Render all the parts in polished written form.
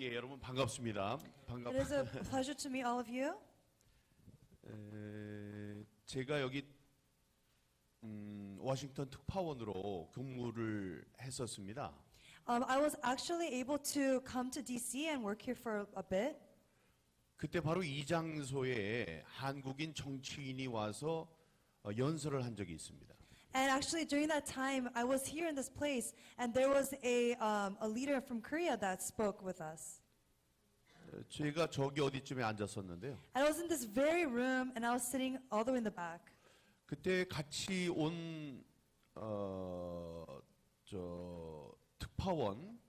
예, 여러분 반갑습니다. It is a pleasure to meet all of you. 제가 여기 워싱턴 특파원으로 근무를 했었습니다. I was actually able to come to DC and work here for a bit. 그때 바로 이 장소에 한국인 정치인이 와서 연설을 한 적이 있습니다. And actually, during that time, I was here in this place, and there was a leader from Korea that spoke with us. 제가 저기 어디쯤에 앉았었는데요. And I was in this very room, and I was sitting all the way in the back. 그때 같이 온 특파원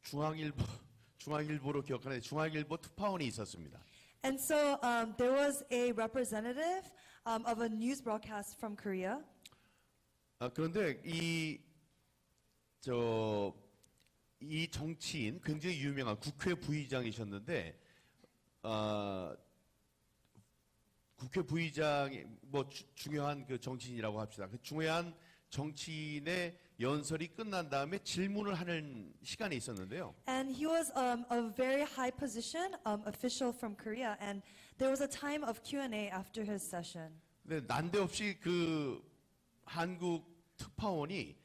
중앙일보로 기억하는 중앙일보 특파원이 있었습니다. And so there was a representative of a news broadcast from Korea. 그런데 이 정치인 굉장히 유명한 국회 부의장이셨는데 국회 부의장이 뭐 중요한 그 정치인이라고 합시다. 그 중요한 정치인의 연설이 끝난 다음에 질문을 하는 시간이 있었는데요. And he was a very high position official from Korea, and there was a time of Q&A after his session. 근데 난데없이 그 한국 특파원이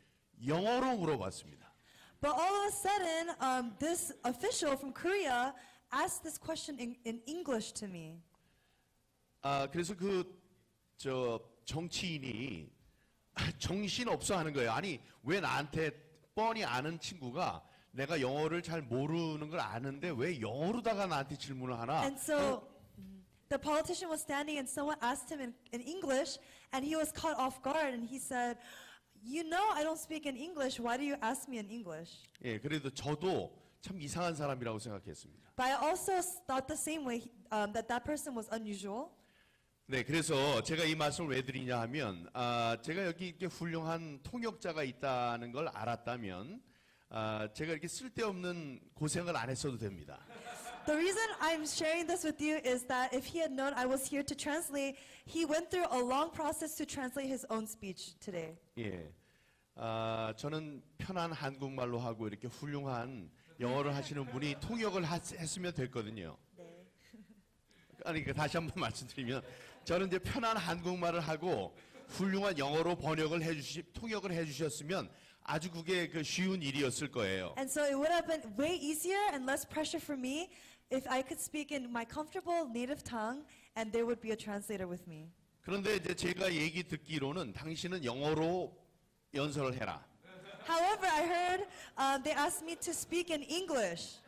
영어로 물어봤습니다. But all of a sudden, this official from Korea asked this question in English to me. 그래서 정치인이 정신 없어 하는 거예요. 아니, 왜 나한테 뻔히 아는 친구가 내가 영어를 잘 모르는 걸 아는데 왜 영어로다가 나한테 질문을 하나? And so the politician was standing and someone asked him in English, and he was caught off guard, and he said, "You know I don't speak in English. Why do you ask me in English?" 예, 그래도 저도 참 이상한 사람이라고 생각했습니다. But I also thought the same way, that person was unusual. 네, 그래서 제가 이 말씀을 왜 드리냐 하면, 제가 여기 이렇게 훌륭한 통역자가 있다는 걸 알았다면, 제가 이렇게 쓸데없는 고생을 안 했어도 됩니다. The reason I'm sharing this with you is that if he had known I was here to translate, he went through a long process to translate his own speech today. 예, 저는 편한 한국말로 하고 이렇게 훌륭한 영어를 하시는 분이 통역을 했으면 됐거든요. 네. 아니, 다시 한번 말씀드리면, 저는 이제 편한 한국말을 하고 훌륭한 영어로 통역을 해주셨으면 아주 그게 쉬운 일이었을 거예요. And so it would have been way easier and less pressure for me if I could speak in my comfortable native tongue and there would be a translator with me. 그런데 이제 제가 얘기 듣기로는 당신은 영어로 연설을 해라. However, I heard they asked me to speak in English.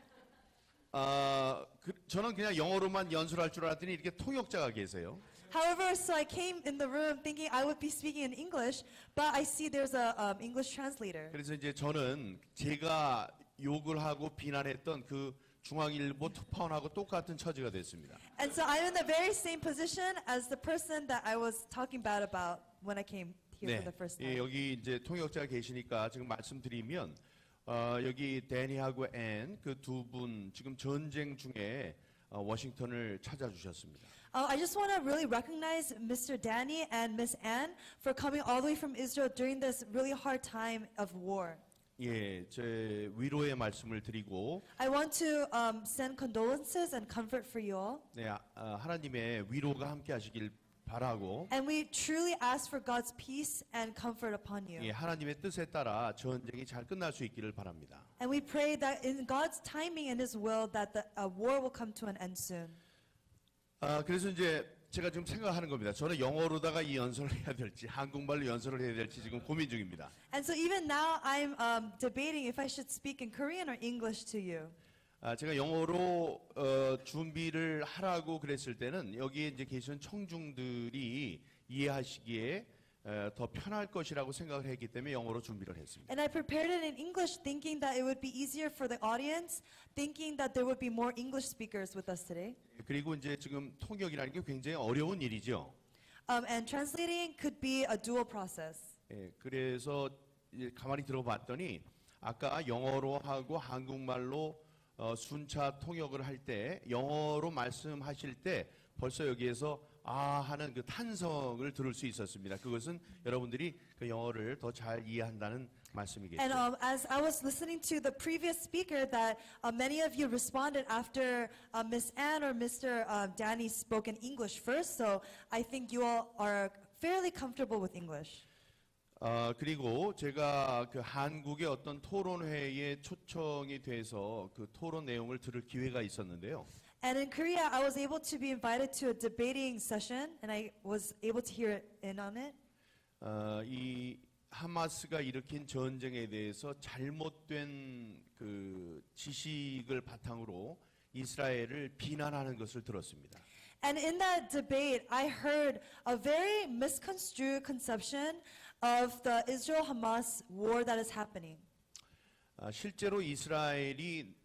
저는 그냥 영어로만 연설할 줄 알았더니 이렇게 통역자가 계세요. However, so I came in the room thinking I would be speaking in English, but I see there's a English translator. 그래서 이제 저는 제가 욕을 하고 비난했던 그 중앙일보 특파원하고 똑같은 처지가 됐습니다. And so I'm in the very same position as the person that I was talking bad about when I came here for the first 예, time. 여기 이제 통역자가 계시니까 지금 말씀드리면 여기 데니하고 앤 그 두 분 지금 전쟁 중에 워싱턴을 찾아주셨습니다. I just want to really recognize Mr. Danny and Miss Ann for coming all the way from Israel during this really hard time of war. 예, 제 위로의 말씀을 드리고 I want to send condolences and comfort for you all. 네, 하나님의 위로가 함께하시길 바라고 And we truly ask for God's peace and comfort upon you. 예, 하나님의 뜻에 따라 전쟁이 잘 끝날 수 있기를 바랍니다. And we pray that in God's timing and His will that the war will come to an end soon. 그래서 이제 제가 지금 생각하는 겁니다. 저는 영어로다가 이 연설을 해야 될지 한국말로 연설을 해야 될지 지금 고민 중입니다. And so even now I'm debating if I should speak in Korean or English to you. 제가 영어로 준비를 하라고 그랬을 때는 여기에 이제 계신 청중들이 이해하시기에 더 편할 것이라고 생각을 했기 때문에 영어로 준비를 했습니다. And I prepared it in English thinking that it would be easier for the audience, thinking that there would be more English speakers with us today. 그리고 이제 지금 통역이라는 게 굉장히 어려운 일이죠. And translating could be a dual process. 예, 그래서 이제 가만히 들어봤더니 아까 영어로 하고 한국말로 순차 통역을 할 때 영어로 말씀하실 때 벌써 여기에서 하는 그 탄성을 들을 수 있었습니다. 그것은 여러분들이 그 영어를 더 잘 이해한다는 말씀이겠죠. And as I was listening to the previous speaker, that many of you responded after Miss Ann or Mr. Danny spoke in English first, so I think you all are fairly comfortable with English. 그리고 제가 그 한국의 어떤 토론회에 초청이 돼서 그 토론 내용을 들을 기회가 있었는데요. And in Korea, I was able to be invited to a debating session, and I was able to hear in on it. 이 하마스가 일으킨 전쟁에 대해서 잘못된 그 지식을 바탕으로 이스라엘을 비난하는 것을 들었습니다. And in that debate, I heard a very misconstrued conception of the Israel-Hamas war that is happening. 실제로 이스라엘이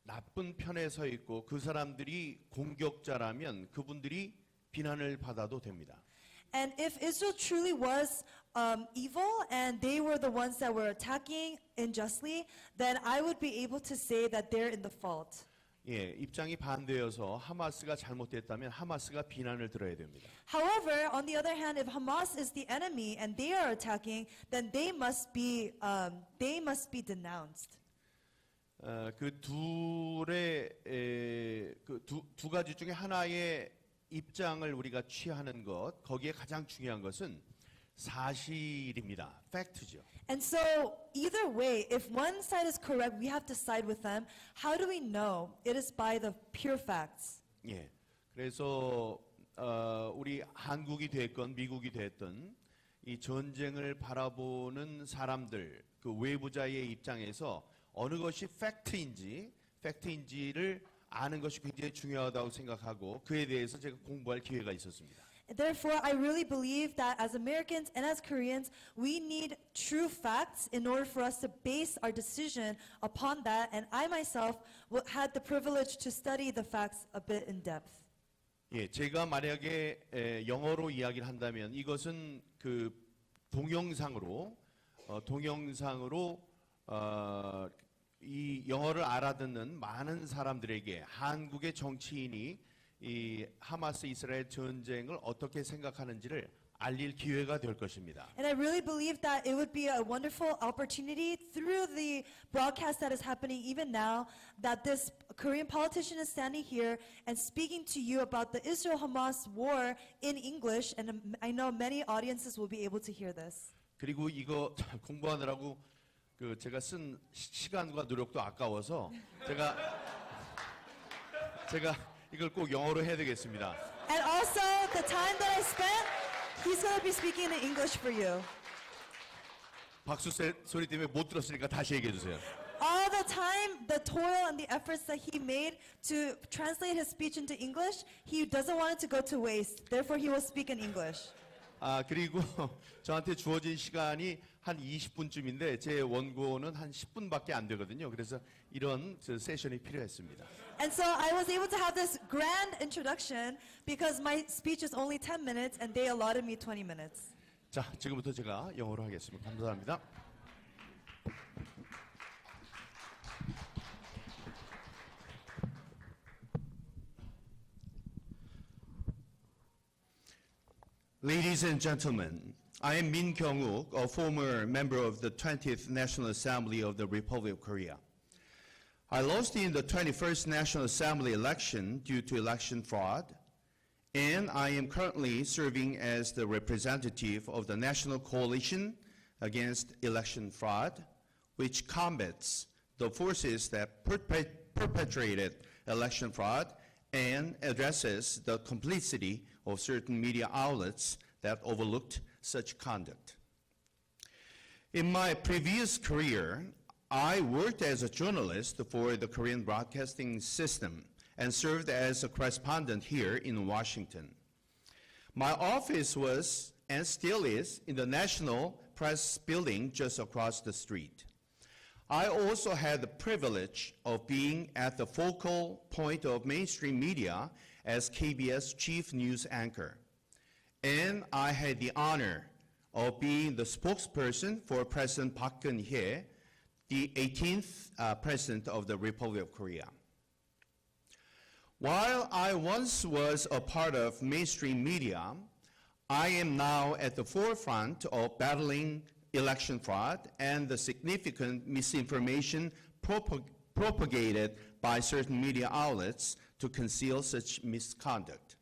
나쁜 편에 서 있고 그 사람들이 공격자라면 그분들이 비난을 받아도 됩니다. And if Israel truly was evil and they were the ones that were attacking unjustly, then I would be able to say that they're in the fault. 예, 입장이 반대여서 하마스가 잘못됐다면 하마스가 비난을 들어야 됩니다. However, on the other hand, if Hamas is the enemy and they are attacking, then they must be denounced. 그 둘의 두 가지 중에 하나의 입장을 우리가 취하는 것, 거기에 가장 중요한 것은 사실입니다. 팩트죠. And so, either way, if one side is correct, we have to side with them. How do we know? It is by the pure facts. 예. 그래서 우리 한국이 됐건 미국이 됐든 이 전쟁을 바라보는 사람들, 그 외부자의 입장에서 어느 것이 팩트인지를 아는 것이 굉장히 중요하다고 생각하고 그에 대해서 제가 공부할 기회가 있었습니다. Therefore, I really believe that as Americans and as Koreans, we need true facts in order for us to base our decision upon that. And I myself had the privilege to study the facts a bit in depth. 예, 제가 만약에 영어로 이야기를 한다면 이것은 그 동영상으로 이 영어를 알아듣는 많은 사람들에게 한국의 정치인이 이 하마스 이스라엘 전쟁을 어떻게 생각하는지를 알릴 기회가 될 것입니다. And I really believe that it would be a wonderful opportunity through the broadcast that is happening even now, that this Korean politician is standing here and speaking to you about the Israel-Hamas war in English, and I know many audiences will be able to hear this. 그리고 이거 공부하느라고 그 제가 쓴 시간과 노력도 아까워서 제가 이걸 꼭 영어로 해야 되겠습니다. And also, the time that I spent, he's going to be speaking in English for you. 박수 소리 때문에 못 들었으니까 다시 얘기해 주세요. All the time, the toil and the efforts that he made to translate his speech into English, he doesn't want it to go to waste. Therefore, he will speak in English. 그리고 저한테 주어진 시간이 한 20분쯤인데 제 원고는 한 10분밖에 안 되거든요. 그래서 이런 세션이 필요했습니다. And so I was able to have this grand introduction because my speech is only 10 minutes and they allotted me 20 minutes. 자, 지금부터 제가 영어로 하겠습니다. 감사합니다. Ladies and gentlemen, I am Min경욱, a former member of the 20th National Assembly of the Republic of Korea. I lost in the 21st National Assembly election due to election fraud, and I am currently serving as the representative of the National Coalition Against Election Fraud, which combats the forces that perpetrated election fraud and addresses the complicity of certain media outlets that overlooked such conduct. In my previous career, I worked as a journalist for the Korean broadcasting system and served as a correspondent here in Washington. My office was, and still is, in the National Press Building just across the street. I also had the privilege of being at the focal point of mainstream media as KBS chief news anchor. And I had the honor of being the spokesperson for President Park Geun-hye, the 18th President of the Republic of Korea. While I once was a part of mainstream media, I am now at the forefront of battling election fraud and the significant misinformation propagated by certain media outlets to conceal such misconduct.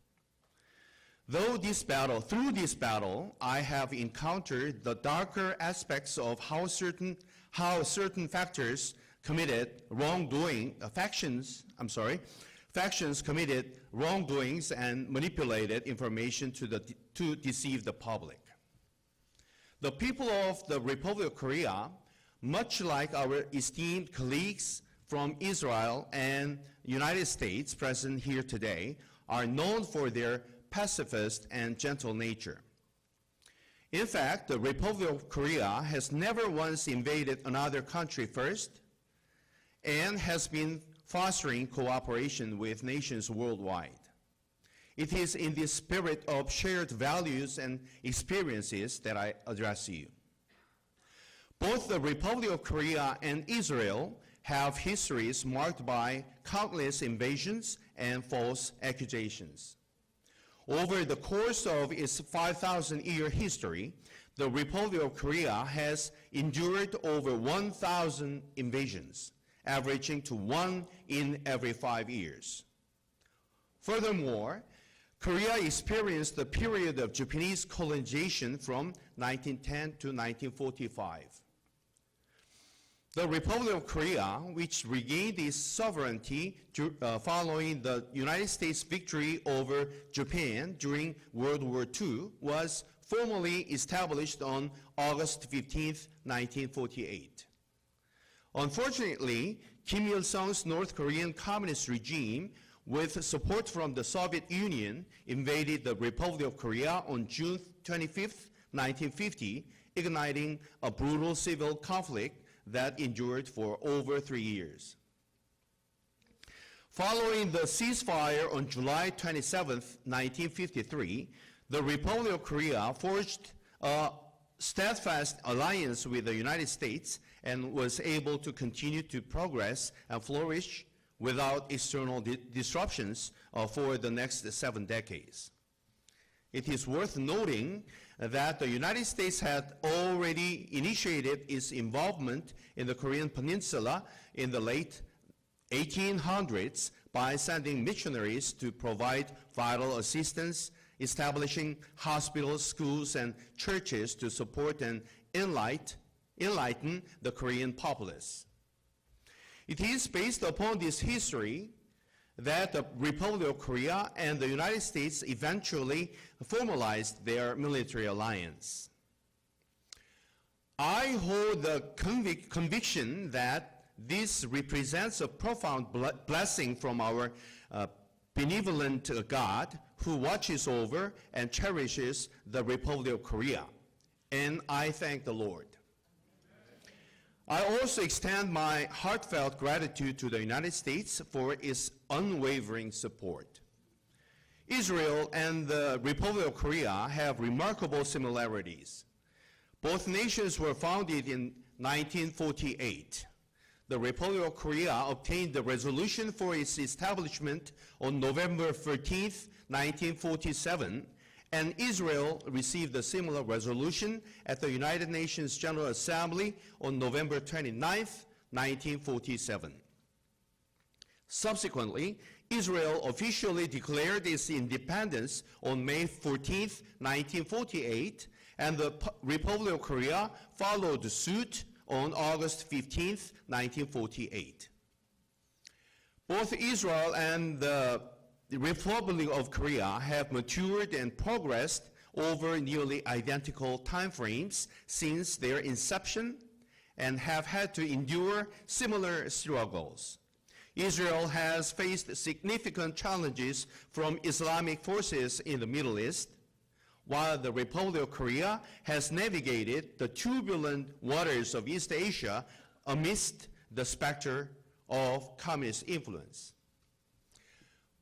Through this battle, I have encountered the darker aspects of how certain factions committed wrongdoings and manipulated information to deceive the public. The people of the Republic of Korea, much like our esteemed colleagues from Israel and United States present here today, are known for their pacifist and gentle nature. In fact, the Republic of Korea has never once invaded another country first and has been fostering cooperation with nations worldwide. It is in the spirit of shared values and experiences that I address you. Both the Republic of Korea and Israel have histories marked by countless invasions and false accusations. Over the course of its 5,000-year history, the Republic of Korea has endured over 1,000 invasions, averaging to one in every 5 years. Furthermore, Korea experienced the period of Japanese colonization from 1910 to 1945. The Republic of Korea, which regained its sovereignty following the United States victory over Japan during World War II, was formally established on August 15, 1948. Unfortunately, Kim Il-sung's North Korean communist regime, with support from the Soviet Union, invaded the Republic of Korea on June 25, 1950, igniting a brutal civil conflict that endured for over 3 years. Following the ceasefire on July 27, 1953, the Republic of Korea forged a steadfast alliance with the United States and was able to continue to progress and flourish without external disruptions for the next 7 decades. It is worth noting that the United States had already initiated its involvement in the Korean Peninsula in the late 1800s by sending missionaries to provide vital assistance, establishing hospitals, schools, and churches to support and enlighten the Korean populace. It is based upon this history that the Republic of Korea and the United States eventually formalized their military alliance. I hold the conviction that this represents a profound blessing from our benevolent God who watches over and cherishes the Republic of Korea. And I thank the Lord. I also extend my heartfelt gratitude to the United States for its unwavering support. Israel and the Republic of Korea have remarkable similarities. Both nations were founded in 1948. The Republic of Korea obtained the resolution for its establishment on November 13, 1947, and Israel received a similar resolution at the United Nations General Assembly on November 29, 1947. Subsequently, Israel officially declared its independence on May 14, 1948, and the Republic of Korea followed suit on August 15, 1948. Both Israel and the Republic of Korea have matured and progressed over nearly identical time frames since their inception and have had to endure similar struggles. Israel has faced significant challenges from Islamic forces in the Middle East, while the Republic of Korea has navigated the turbulent waters of East Asia amidst the specter of communist influence.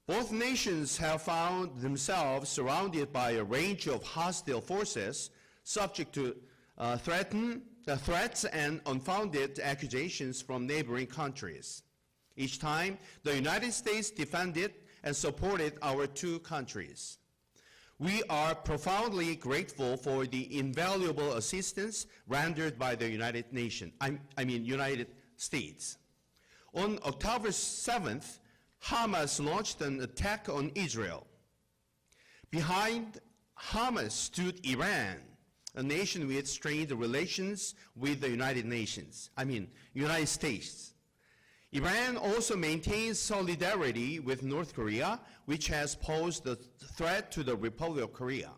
Both nations have found themselves surrounded by a range of hostile forces subject to threats and unfounded accusations from neighboring countries. Each time, the United States defended and supported our two countries. We are profoundly grateful for the invaluable assistance rendered by the United States. On October 7th, Hamas launched an attack on Israel. Behind Hamas stood Iran, a nation with strained relations with the United States. Iran also maintains solidarity with North Korea, which has posed a threat to the Republic of Korea.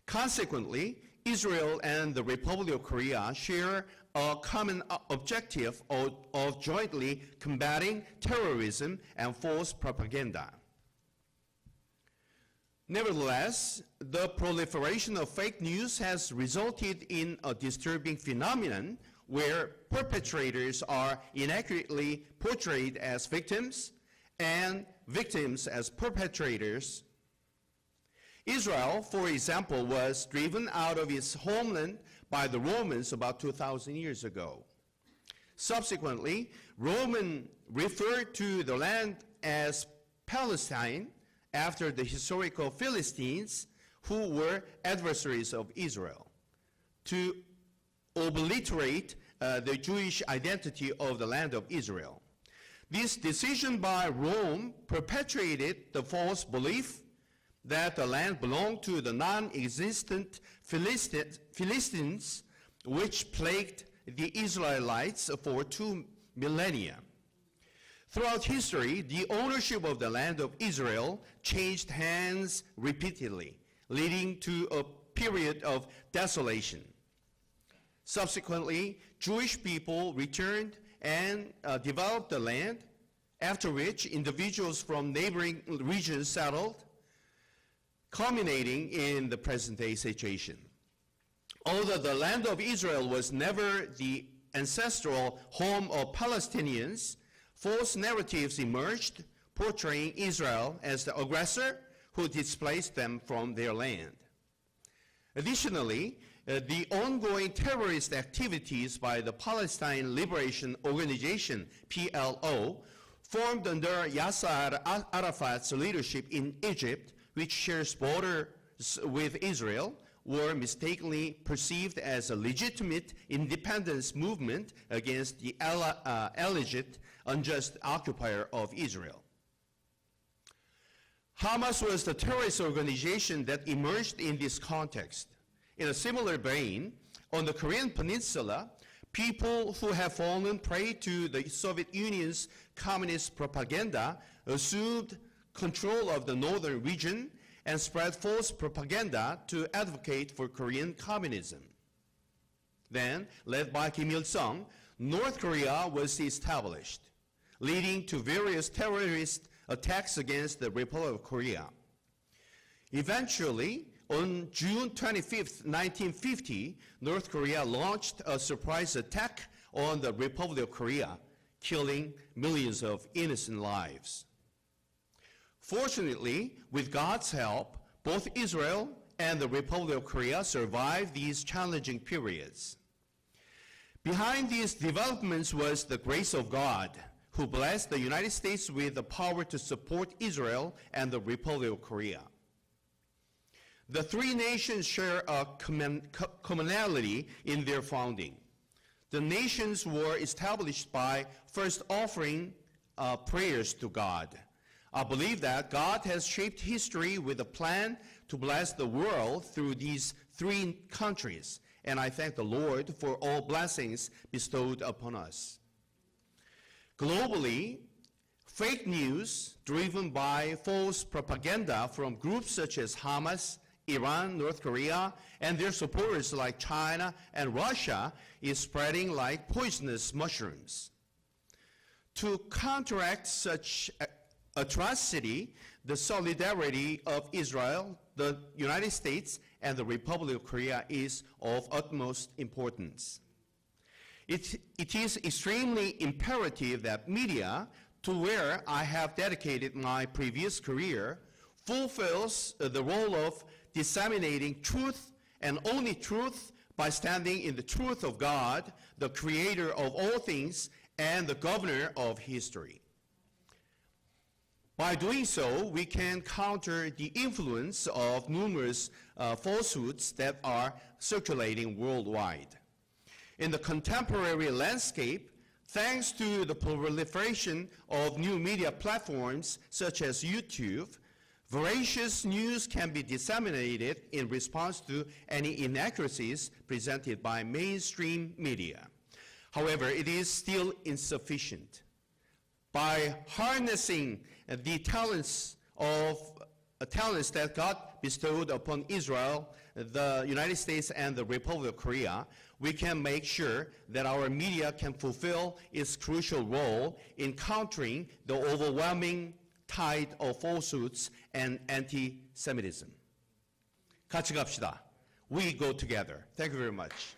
Consequently, Israel and the Republic of Korea share a common objective of jointly combating terrorism and false propaganda. Nevertheless, the proliferation of fake news has resulted in a disturbing phenomenon where perpetrators are inaccurately portrayed as victims and victims as perpetrators. Israel, for example, was driven out of its homeland by the Romans about 2,000 years ago. Subsequently, Romans referred to the land as Palestine after the historical Philistines, who were adversaries of Israel, to obliterate the Jewish identity of the land of Israel. This decision by Rome perpetuated the false belief that the land belonged to the non-existent Philistines, which plagued the Israelites for 2 millennia. Throughout history, the ownership of the land of Israel changed hands repeatedly, leading to a period of desolation. Subsequently, Jewish people returned and developed the land, after which individuals from neighboring regions settled, culminating in the present-day situation. Although the land of Israel was never the ancestral home of Palestinians, false narratives emerged portraying Israel as the aggressor who displaced them from their land. Additionally, the ongoing terrorist activities by the Palestine Liberation Organization, PLO, formed under Yasser Arafat's leadership in Egypt, which shares borders with Israel, were mistakenly perceived as a legitimate independence movement against the alleged unjust occupier of Israel. Hamas was the terrorist organization that emerged in this context. In a similar vein, on the Korean Peninsula, people who have fallen prey to the Soviet Union's communist propaganda assumed control of the northern region and spread false propaganda to advocate for Korean communism. Then, led by Kim Il-sung, North Korea was established, leading to various terrorist attacks against the Republic of Korea. Eventually, on June 25, 1950, North Korea launched a surprise attack on the Republic of Korea, killing millions of innocent lives. Fortunately, with God's help, both Israel and the Republic of Korea survived these challenging periods. Behind these developments was the grace of God, who blessed the United States with the power to support Israel and the Republic of Korea. The three nations share a commonality in their founding. The nations were established by first offering prayers to God. I believe that God has shaped history with a plan to bless the world through these three countries, and I thank the Lord for all blessings bestowed upon us. Globally, fake news driven by false propaganda from groups such as Hamas, Iran, North Korea, and their supporters like China and Russia is spreading like poisonous mushrooms. To counteract such atrocity, the solidarity of Israel, the United States, and the Republic of Korea is of utmost importance. It is extremely imperative that media, to where I have dedicated my previous career, fulfills the role of disseminating truth and only truth by standing in the truth of God, the creator of all things and the governor of history. By doing so, we can counter the influence of numerous falsehoods that are circulating worldwide. In the contemporary landscape, thanks to the proliferation of new media platforms such as YouTube, veracious news can be disseminated in response to any inaccuracies presented by mainstream media. However, it is still insufficient. By harnessing the talents that God bestowed upon Israel, the United States, and the Republic of Korea, we can make sure that our media can fulfill its crucial role in countering the overwhelming tide of falsehoods and anti-Semitism. 같이 갑시다. We go together. Thank you very much.